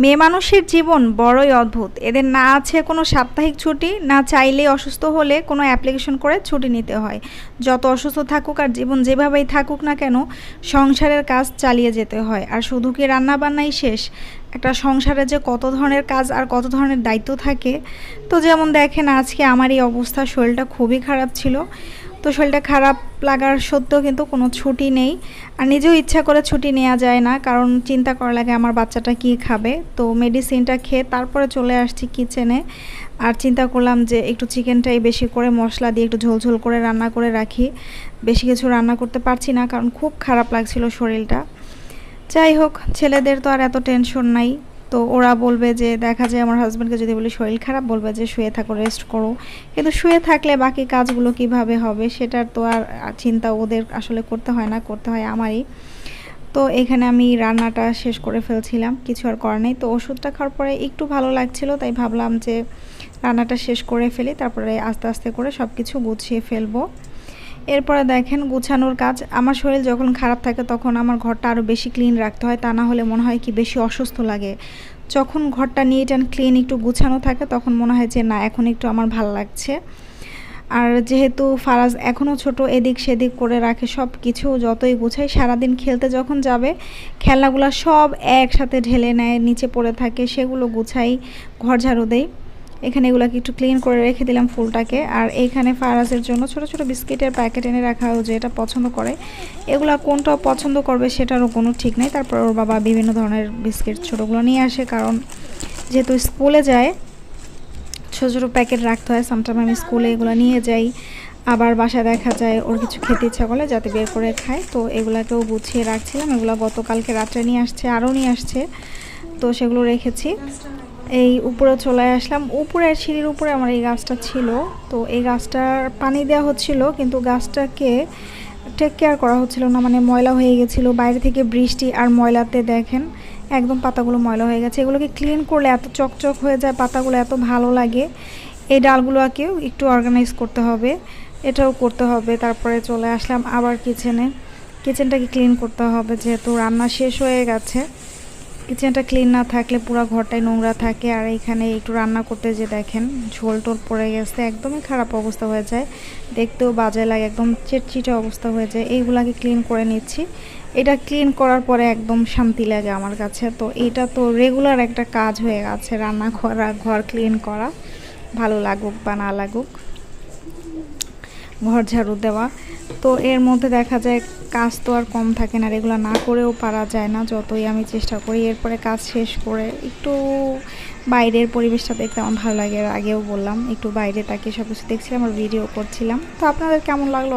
মেয়ে মানুষের জীবন বড়ই অদ্ভুত। এদের না আছে কোনো সাপ্তাহিক ছুটি, না চাইলেই অসুস্থ হলে কোনো অ্যাপ্লিকেশন করে ছুটি নিতে হয়। যত অসুস্থ থাকুক আর জীবন যেভাবেই থাকুক না কেন, সংসারের কাজ চালিয়ে যেতে হয়। আর শুধু কি রান্নাবান্নাই শেষ? একটা সংসারে যে কত ধরনের কাজ আর কত ধরনের দায়িত্ব থাকে। তো যেমন দেখেন আজকে আমার এই অবস্থা, শরীরটা খুবই খারাপ ছিল। তো শরীরটা খারাপ লাগার সত্ত্বেও কিন্তু কোনো ছুটি নেই। আর নিজেও ইচ্ছা করে ছুটি নেওয়া যায় না, কারণ চিন্তা করা লাগে আমার বাচ্চাটা কী খাবে। তো মেডিসিনটা খেয়ে তারপরে চলে আসছি কিচেনে। আর চিন্তা করলাম যে একটু চিকেনটাই বেশি করে মশলা দিয়ে একটু ঝোলঝোল করে রান্না করে রাখি। বেশি কিছু রান্না করতে পারছি না, কারণ খুব খারাপ লাগছিল শরীরটা। যাই হোক, ছেলেদের তো আর এত টেনশন নাই। তো ওরা বলবে যে, দেখা যায় আমার হাজব্যান্ডকে যদি বলি শরীর খারাপ, বলবে যে শুয়ে থাকো, রেস্ট করো। কিন্তু শুয়ে থাকলে বাকি কাজগুলো কিভাবে হবে সেটার তো আর চিন্তা ওদের আসলে করতে হয় না, করতে হয় আমারই। তো এখানে আমি রান্নাটা শেষ করে ফেলছিলাম, কিছু আর করার নেই। তো ওষুধটা খাওয়ার পরে একটু ভালো লাগছিল, তাই ভাবলাম যে রান্নাটা শেষ করে ফেলি, তারপরে আস্তে আস্তে করে সব কিছু গুছিয়ে ফেলবো। এরপরে দেখেন গুছানোর কাজ। আমার শরীর যখন খারাপ থাকে তখন আমার ঘরটা আরও বেশি ক্লিন রাখতে হয়, তা না হলে মনে হয় কি বেশি অসুস্থ লাগে। যখন ঘরটা নিট অ্যান্ড ক্লিন একটু গুছানো থাকে তখন মনে হয় যে না, এখন একটু আমার ভালো লাগছে। আর যেহেতু ফারাজ এখনও ছোট, এদিক সেদিক করে রাখে সব কিছু, যতই গুছাই সারাদিন খেলতে যখন যাবে খেলনাগুলো সব একসাথে ঢেলে নেয়, নিচে পড়ে থাকে, সেগুলো গুছাই, ঘর ঝাড়ু দেই। এখানে এগুলোকে একটু ক্লিন করে রেখে দিলাম ফুলটাকে। আর এইখানে ফারাজের জন্য ছোট ছোট বিস্কিটের প্যাকেট এনে রাখা, ও যেটা পছন্দ করে। এগুলা কোনটা পছন্দ করবে সেটারও কোনো ঠিক নেই। তারপর ওর বাবা বিভিন্ন ধরনের বিস্কিট ছোটোগুলো নিয়ে আসে, কারণ যেহেতু স্কুলে যায় ছোটো ছোটো প্যাকেট রাখতে হয়। সামটাইম আমি স্কুলে এগুলো নিয়ে যাই, আবার বাসায় দেখা যায় ওর কিছু খেতে ইচ্ছা করলে যাতে বের করে খায়। তো এগুলাকেও গুছিয়ে রাখছিলাম। এগুলো গতকালকে রাত্রে নিয়ে আসছে, আরও নিয়ে আসছে, তো সেগুলো রেখেছি। এই উপরে চলে আসলাম। উপরে সিঁড়ির উপরে আমার এই গাছটা ছিল, তো এই গাছটার পানি দেওয়া হচ্ছিল, কিন্তু গাছটাকে টেক কেয়ার করা হচ্ছিল না, মানে ময়লা হয়ে গেছিলো। বাইরে থেকে বৃষ্টি আর ময়লাতে দেখেন একদম পাতাগুলো ময়লা হয়ে গেছে। এগুলোকে ক্লিন করলে এত চকচক হয়ে যায়, পাতাগুলো এত ভালো লাগে। এই ডালগুলোকেও একটু অর্গানাইজ করতে হবে, এটাও করতে হবে। তারপরে চলে আসলাম আবার কিচেনে। কিচেনটাকে ক্লিন করতে হবে, যেহেতু রান্না শেষ হয়ে গেছে। কিচেনটা ক্লিন না থাকলে পুরো ঘরটাই নোংরা থাকে। আর এখানে একটু রান্না করতে যে দেখেন ঝোল টোল পড়ে গেছে, একদমই খারাপ অবস্থা হয়ে যায়, দেখতেও বাজে লাগে, একদম চিটচিটে অবস্থা হয়ে যায়। এইগুলাকে ক্লিন করে নিচ্ছি। এটা ক্লিন করার পরে একদম শান্তি লাগে আমার কাছে। তো এটা তো রেগুলার একটা কাজ হয়ে গেছে, রান্না করা, ঘর ক্লিন করা, ভালো লাগুক বা না লাগুক, ঘর ঝাড়ু দেওয়া। তো এর মধ্যে দেখা যায় কাজ তো আর কম থাকে না, এগুলো না করেও পারা যায় না, যতই আমি চেষ্টা করি। এরপরে কাজ শেষ করে একটু বাইরের পরিবেশটা দেখতে আমার ভালো লাগে। আগেও বললাম একটু বাইরে তাকিয়ে সব কিছু দেখছিলাম আর ভিডিও করছিলাম। তো আপনাদের কেমন লাগলো?